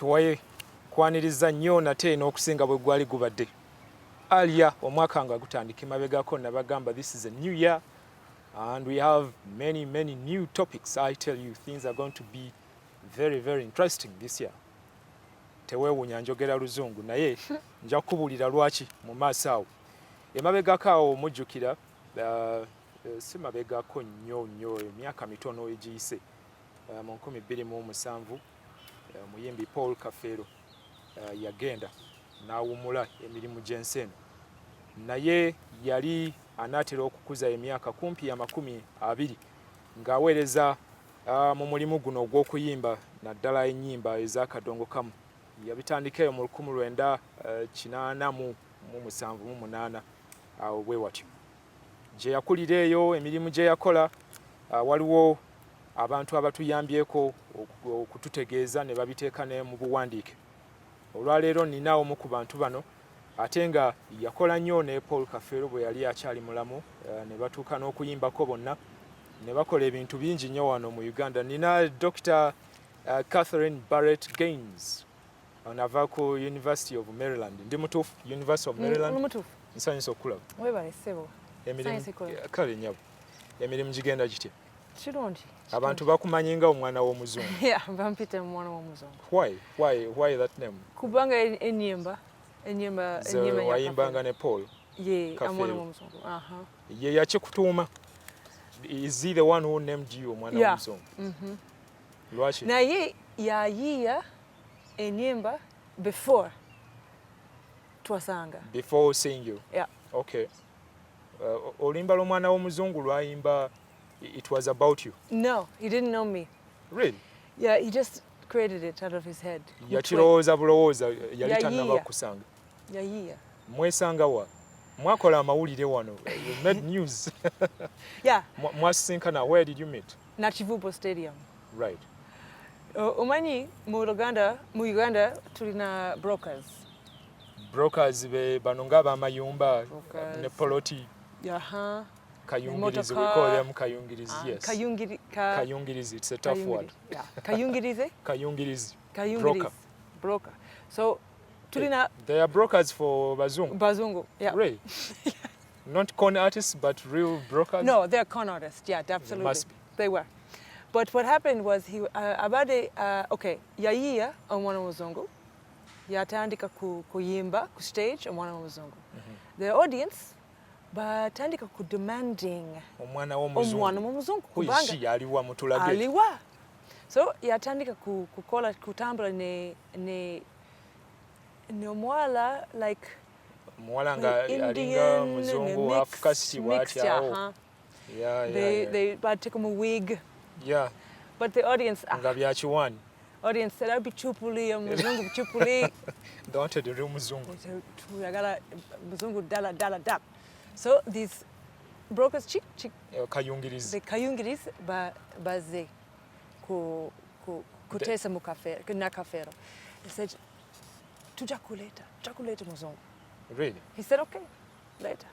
twekwaniriza nnyo nate n'okusinga bwe gwali gubadde. Alya omwaka nga gutandika emabegako nabagamba this is a new year and we have many new topics. I tell you, things are going to be very interesting this year. Teweewuunya njogera luzungu naye nja kukubuulira lwaki mu maaso awo. Emabegako awo omujjukira si mabegako nnyo emyaka mitono egiyise mu 2007 omuyimbi Paul Kafeero yagenda n'awummula emirimu gy'ensi eno. Naye yali anaatera okukuza emyaka kumpi ya 20 ng'aweereza mu mulimu guno ogw'okuyimba naddala ennyimba eza Kadongokamu. Yabitandikayo mu 1978 awo bwe watyo. Gye yakulira eyo emirimu gye yakola waliwo abantu abatuyambyeko okututegeeza ne babiteeka ne mu buwandiike. Olwaleero nina omu ku bantu bano ate nga yakola nnyo ne Paul Kafeero bwe yali akyali mulamu ne batuuka n'okuyimbako bonna ne bakola ebintu bingi nnyo wano mu Uganda. Nina Dr. Kathryn Barret-Gaines anava ku University of Maryland. Ndi mutuufu? University of Maryland? Mutuufu. Nsanyusa okulaba. Webale ssebo. Kale nnyabo. Emirimu gigenda gitya? Kirungi. Abantu bakumanyi nga omwana w'omuzungu. Yeah, bampita omwana w'omuzungu. Why that name? Kubanga ennyimba wayimbanga ne Paul. omwana w'omuzungu. Ye yakikutuuma. Is he the one who named you omwana w'omuzungu? Lwaki? Naye yayiiya ennyimba before twasanga. Before seeing you? Yeah. Okay. Oluyimba lw'omwana w'omuzungu lwayimba, it was about you? No, he didn't know me. Really? Yeah, he just created it out of his head. Yakirowooza bulowooza yali tannaba kusanga. Yayiiya. Mwesanga wa? Mwakola amawulire wano. You made news. Yeah. Mwasisinkana, where did you meet? Nakivubo Stadium. Right. Omanyi mu Uganda tulina brokers. Brokers be bano ng'abamayumba ne poloti. Kayungirizi, we call them kayungirizi, yes. Kayungirizi, it's a tough word. Yeah. Kayungirize? Kayungirizi. Broker. So tulina they are brokers for Bazungu. Bazungu, yeah. Really? Not con artists, but real brokers? No, they're con artists, yeah, absolutely. They must be. They were. But what happened was yayiiya omwana w'omuzungu, yatandika kuyimba ku stage omwana w'omuzungu. The audience batandika ku demanding omwana w'omuzungu kubanga aliwa mutulage. Aliwa. So yatandika kutambula ne omuwala like omuwala nga alinga muzungu afukasi bw'atyawo. They bateka mu wig. Yeah. But the audience nga byakiwani. Audience said I'll be chupuli, muzungu chupuli. Don't the real muzungu. Tuyagala muzungu dala. So these brokers chick kayungirizi. The kayungirizi baze kutesa mu Kafeero na Kafeero. He said tujakuleta muzungu. Really? He said okay, later.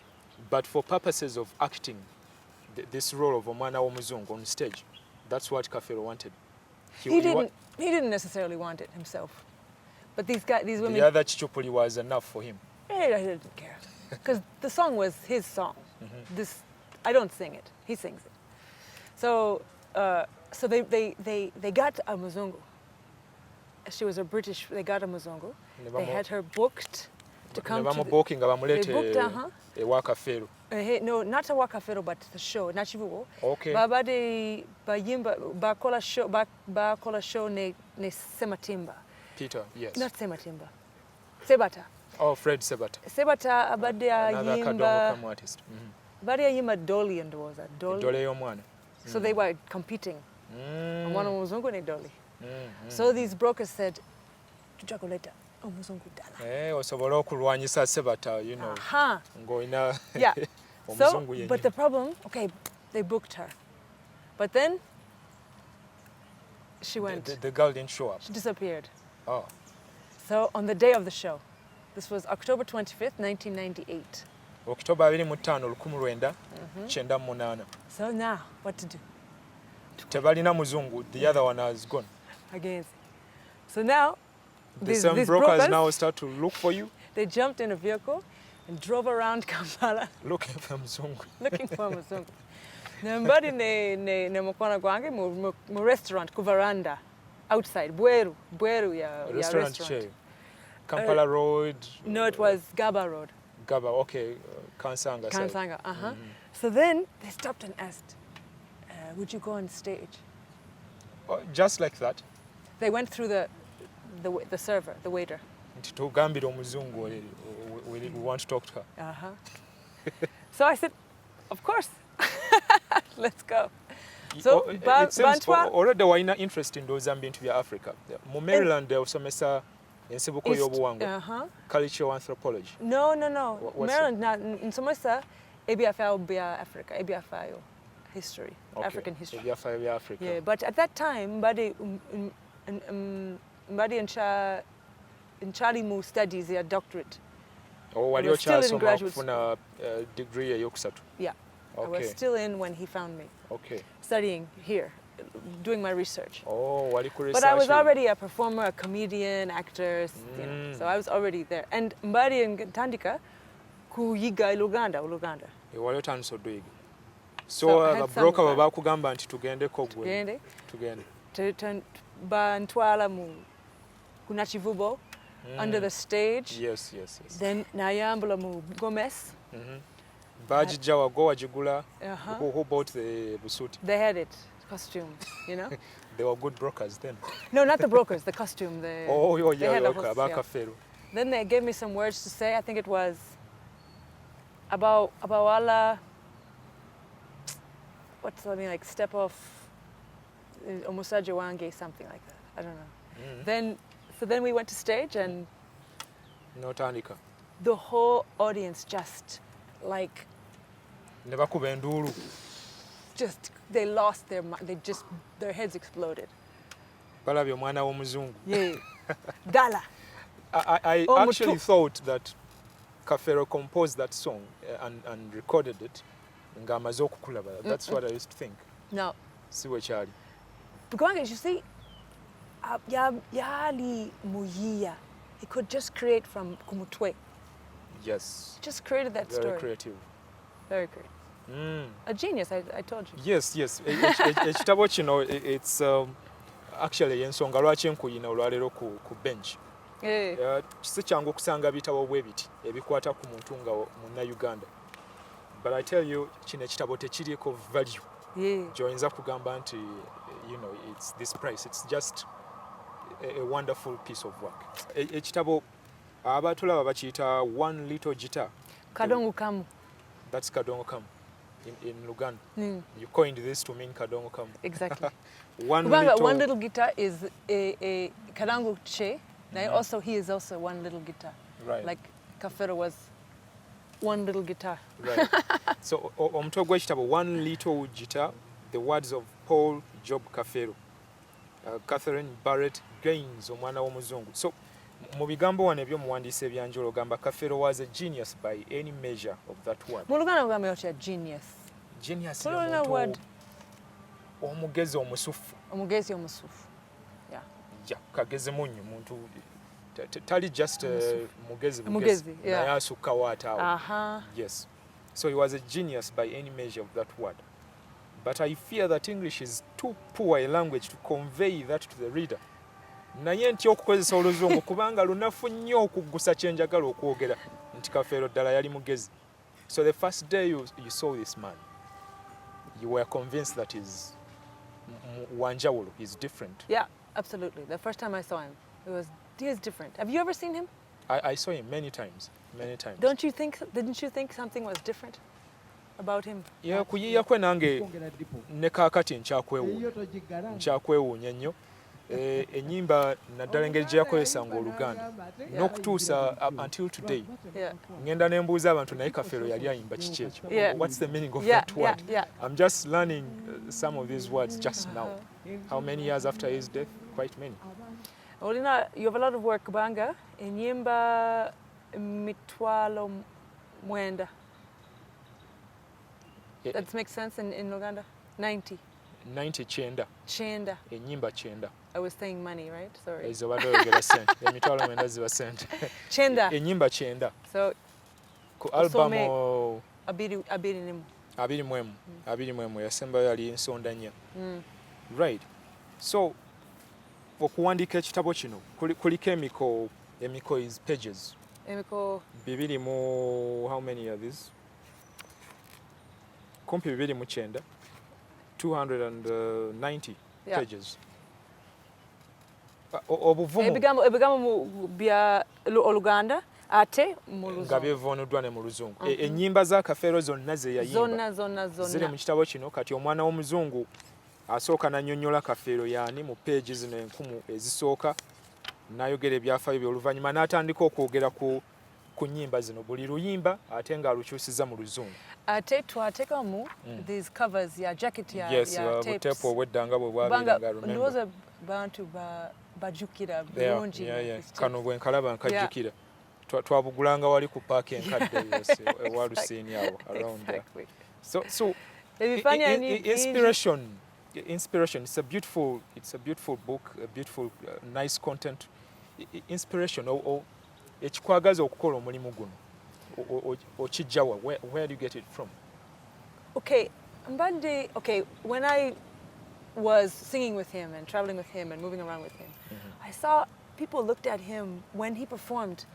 But for purposes of acting this role of omwana w'omuzungu on stage, that's what Kafeero wanted. He didn't necessarily want it himself. But these women... The other chichupuli was enough for him. I didn't care. Because the song was his song. I don't sing it. He sings it. So they got a muzungu. She was a British... They got a muzungu. They had her booked to come to... They booked, ewa Kafeero. No, not a Kafeero, but the show, Nachivuo. Okay. Babade bayimba bakola show ne Sematimba. Peter, yes. Not Sematimba. Sebata. Oh, Fred Sebata. Sebata abade another ayimba. Kadongokamu artist. Abade ayimba Dolly and was that Dolly. Dolly Omwana. So they were competing. Omwana w'omuzungu ne Dolly. So these brokers said, tujakuleta omuzungu dala. Osobola okulwanyisa Sebata, you know. Ngoina. Yeah. So, but the problem, okay, they booked her. But then she went. The girl didn't show up. She disappeared. Oh. So on the day of the show, this was October 25th, 1998. October 25, 1998. So now, what to do? Tebalina muzungu, the other one has gone. Again. So now, Some brokers now start to look for you. They jumped in a vehicle and drove around Kampala Looking for mzungu. looking for Muzungu. Nembadi ne mukwana gwange mu restaurant ku veranda outside bweru ya Restaurant che. Kampala Road. No, it was Gaba Road. Gaba, okay. Kansanga side. Kansanga, So then they stopped and asked, would you go on stage? Just like that. They went through the server, the waiter. Tugambira omuzungu, we want to talk to her. So I said, of course, let's go. So it seems already wayina interest in those bintu bya Africa. Mu Maryland osomesa ensibuko y'obuwangwa, cultural anthropology. No. Maryland nsomesa ebya bya Africa, ebya history, African history. Ebya bya Africa. Yeah, but at that time, Mbadi in Charlie Mu studies their doctorate. Wali okyasoma okufuna degree eyokusatu. Yeah. I was still in when he found me. Okay. Studying here, doing my research. Wali ku research. But I was already a performer, a comedian, actor, you know, so I was already there. And Mbadi and Tandika kuyiga Uganda. Wali otandise oduyiga. So ababroka babakugamba nti tugendeko gwe. Tugende. Bantwala mu kunachivubo under the stage. Yes. Then nayambula mu Gomez. Bajija wago wajigula. Who bought the busuti? They had it, costume, you know. They were good brokers then. No, not the brokers, the costume. About Kafeero. Then they gave me some words to say. I think it was about Allah. What's something like step off, omusaja wange, something like that. I don't know. Then we went to stage and Notandika. The whole audience just like they lost their mind. Their heads exploded. Balabye omwana w'omuzungu. Yeah. Ddala. I actually thought that Kafeero composed that song and recorded it. That's what I used to think. No. See what Charlie. Because you see, yali muyiya. He could just create from kumutwe. Yes. Just created that story. Very creative. Very creative. A genius, I told you. Yes. Ekitabo kino it's actually ensonga lwaki enkuyina olwaleero ku bench. Si kyangu okusanga bitabo bwe biti ebikwata ku muntu nga Munnayuganda. But I tell you, kino ekitabo tekiriiko value. Gy'oyinza kugamba nti, you know, it's this price. It's just a wonderful piece of work. Ekitabo abatulaba bakiyita One Little Guitar. Kadongokamu. That's Kadongokamu in Uganda. You coined this to mean Kadongokamu. Exactly. One little guitar is a Kadongo che. Also, he is also one little guitar. Right. Like Kafeero was one little guitar. Right. So, omutwe gw'ekitabo One Little Guitar, the words of Paul Job Kafeero. Kathryn Barret-Gaines, Omwana w'omuzungu. So, mu bigambo wano ebyomuwandiisi ebyanjula ogamba Kafeero was a genius by any measure of that word. Mu Luganda ogamba otya genius? Genius y'omuntu omugezi omusufu. Omugezi omusufu. Yeah, kagezi munnyo muntu tali just mugezi naye asukkawo ate awo. Yes. So he was a genius by any measure of that word. But I fear that English is too poor a language to convey that to the reader. Naye ntya okukozesa oluzungu kubanga lunafu nnyo okuggusa kye njagala okwogera nti Kafeero ddala yali mugezi. So the first day you saw this man, you were convinced that he's wanjawulo, he's different. Yeah, absolutely. The first time I saw him, he is different. Have you ever seen him? I saw him many times. Didn't you think something was different about him? Yeah, kuyiya kwe nange ne kaakati nkyakwewuunya nnyo. Enyimba naddala engeri gye yakozesanga Oluganda n'okutuusa until today. Ngenda ne mbuuza abantu naye Kafeero yali ayimba kiki ekyo? What's the meaning of that word? I'm just learning some of these words just now. How many years after his death? Quite many. Well, you have a lot of work kubanga enyimba mitwalo mwenda. That makes sense in Uganda? 90. 90 kyenda. Kyenda. Ennyimba kyenda. I was saying money, right? Sorry. Ezo badde oyogera ssente. Emitwalo mwenda ziba ssente. Kyenda. Ennyimba kyenda. So ku album abiri mwemu yasembayo yali nsonda nnya. Right. So okuwandiika ekitabo kino kuliko emiko is pages. Bibiri mu how many are these? Kumpi bibiri mu kyenda. 290 pages. Obuvumu ebigambo mu bya Oluganda ate mu Luzungu. Nga byevoonuddwa ne mu Luzungu. Ennyimba za Kafeero zonna ze yayimba zonna ziri mu kitabo kino. Kati omwana w'omuzungu asooka n'annyonnyola Kafeero yaani mu peegi zino 1000 ezisooka, n'ayogera ebyafaayo bye, oluvannyuma n'atandika okwogera ku nnyimba zino, buli luyimba ate ng'alukyusiza mu Luzungu. Ate twateekamu these covers ya jacket ya buteepu obw'eddanga bwe bwabeera nga ndowooza bantu bajjukira bulungi. Kano bwe nkalaba nkajjukira. Twabugulanga wali ku paaka enkadde ewa Lousiana awo around there. So inspiration, it's a beautiful book, a beautiful nice content. Inspiration ekikwagaza okukola omulimu guno okijjawa, where do you get it from? Okay, when I was singing with him and traveling with him and moving around with him, I saw people looked at him when he performed.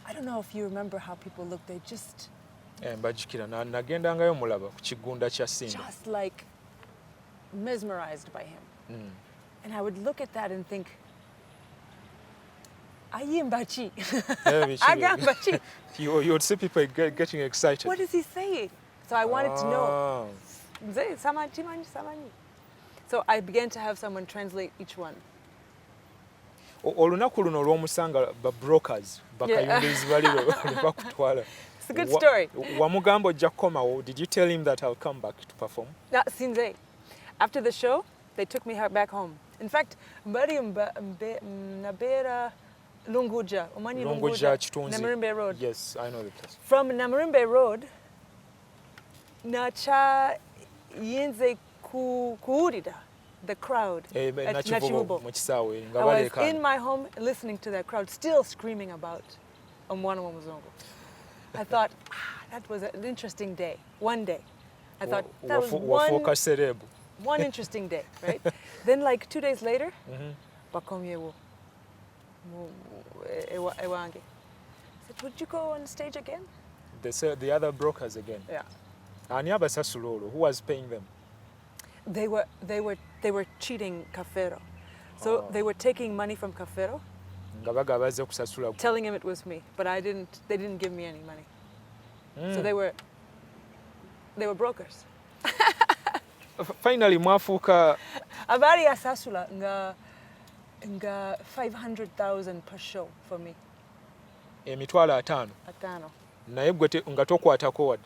I don't know if you remember how people looked. They just mbajjukira nagendangayo mulaba ku kigunda kya Simba, just like mesmerized by him. And I would look at that and think, Yayimba chi. Agamba chi. You would see people getting excited. What is he saying? So I wanted to know. So I began to have someone translate each one. Olunaku luno olw'omusanga ba brokers bakayundizi bali bakutwala. It's a good story. Wamugamba ojja kukomawo. Did you tell him that I'll come back to perform? Sinze. After the show, they took me back home. In fact, mbali nabera Lunguja, Omani Lunguja, Namirembe Road. Yes, I know the place. From Namirembe Road, nacha yinze kuurira the crowd at Nachivubo. I was in my home listening to that crowd, still screaming about Omwana. I thought, that was an interesting day. One day. I thought, that was one interesting day, right? Then like 2 days later, bakomyewo. Ewange. I said, would you go on stage again? They said the other brokers again. Yeah. Ani abasasulolo, who was paying them? They were cheating Kafeero. So they were taking money from Kafeero, telling him it was me, but they didn't give me any money. So they were brokers. Finally, mwafuuka abali asasula nga 500,000 per show for me. Emitwalo 5. Naye gwe nga tokwatako wadde.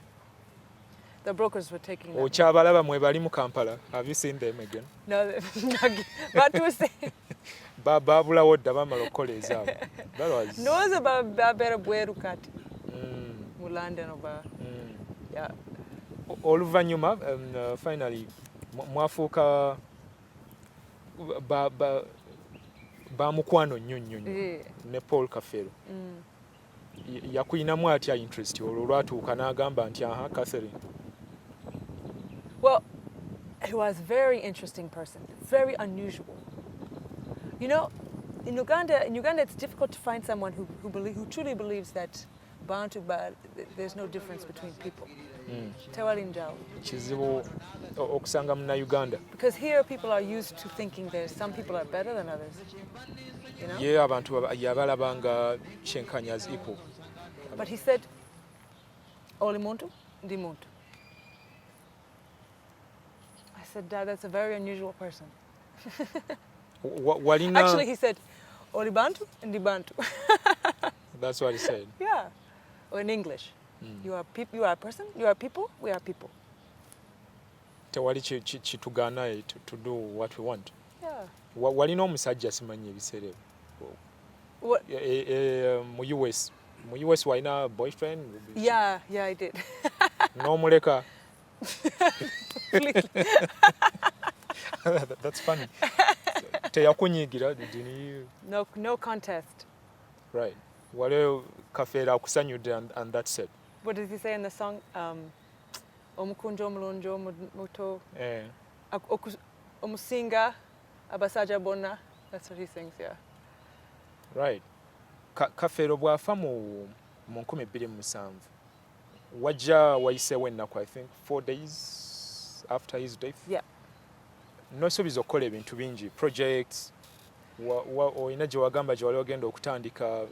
The brokers were taking them. Okyabalaba mwe bali mu Kampala. Have you seen them again? No, batuse. Babulawo dda bamala okukola ezaabwe. Ndowooza babeera bweru kati. Mu London oba. Yeah. Oluvannyuma finally mwafuuka ba mukwano nnyo ne Paul Kafeero. Yakuyinamu atya interest olwo lwatuuka n'agamba nti Kathryn? Well, he was a very interesting person, very unusual. You know, in Uganda it's difficult to find someone who truly believes that there's no difference between people. Kizibu okusanga Munnayuganda. Because here people are used to thinking some people are better than others. You know? Yeah, abantu yabalaba nga kyenkanya as equal. But he said, Oli muntu, ndi muntu. I said, Dad, that's a very unusual person. Actually, he said, Oli bantu, ndi bantu. That's what he said. Yeah. Or in English. You are a person, you are people, we are people. Tewali kitugana to do what we want. Yeah. Walina omusajja simanyi ebiseera mu US. Mu US walina boyfriend? Yeah, I did. N'omuleka? That's funny. Teyakunyigira, didn't you? No contest. Right. Wale Kafeero akusanyudde and that's it. What does he say in the song? Omukunjo omulunjo muto. Omusinga abasajja bonna. That's what he sings, yeah. Right. Kafeero bw'afa mu 2007 wajja wayiseewo ennaku, I think 4 days after his death. Yeah. Nosuubiza okukola ebintu bingi, projects, olina gye wagamba gye wali ogenda okutandika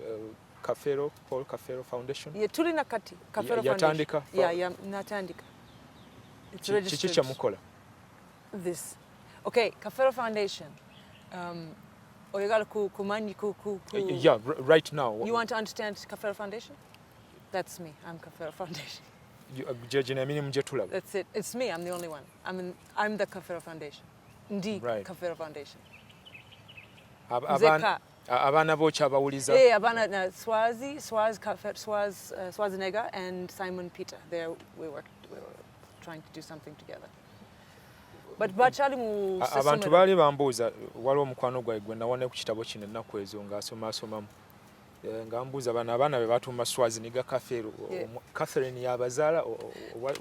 Kafeero, Paul Kafeero Foundation. Yeah, tulina kati Kafeero Foundation. Yatandika? Yeah, natandika. It's registered. Kiki kye mukola? This. Okay, Kafeero Foundation. Oyagala kumanyi Yeah, right now. You want to understand Kafeero Foundation? That's me. I'm Kafeero Foundation. That's it. It's me. I'm the only one. I'm the Kafeero Foundation. Right. Kafeero Foundation. Abaana bo kyabawuliza. Yeah, abaana Schwarzenegger and Simon Peter. There we were trying to do something together. But bakyali mu abantu baali bambuuza waliwo omukwano gwaye gwe nawone ku kitabo kino ennaku ezo ng'asomamu ngambuuza bano abaana be batuuma Schwarzenegger Kafeero. Kathryn yabazaala?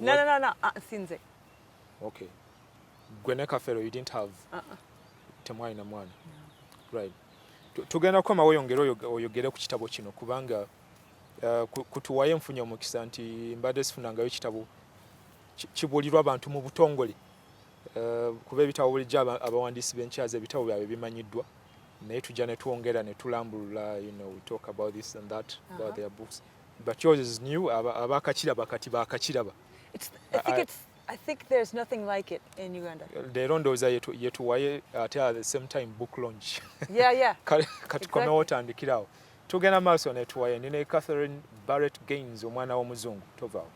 No, sinze. Okay. Gwe ne Kafeero you didn't have? Temwalina mwana? Right. Tugenda kukomawo oyogere ku kitabo kino kubanga kutuwaye nfunye omukisa nti mbadde sifunangayo kitabo kibuulirwa abantu mu butongole. Kuba ebitabo bulijjo abawandiisi b'enkyazi ebitabo byabwe bimanyiddwa naye tujja ne twongera ne tulambulula, we talk about this and that, about their books. But yours is new. Abakakiraba kati baakakiraba. I think there's nothing like it in Uganda. Leero ndowooza yetuwaye ate at the same time book launch. Yeah. Kati komewo otandikirawo. Tugenda maaso ne tuwaye. Nine Kathryn Barret-Gaines, omwana w'omuzungu. Tovaawo.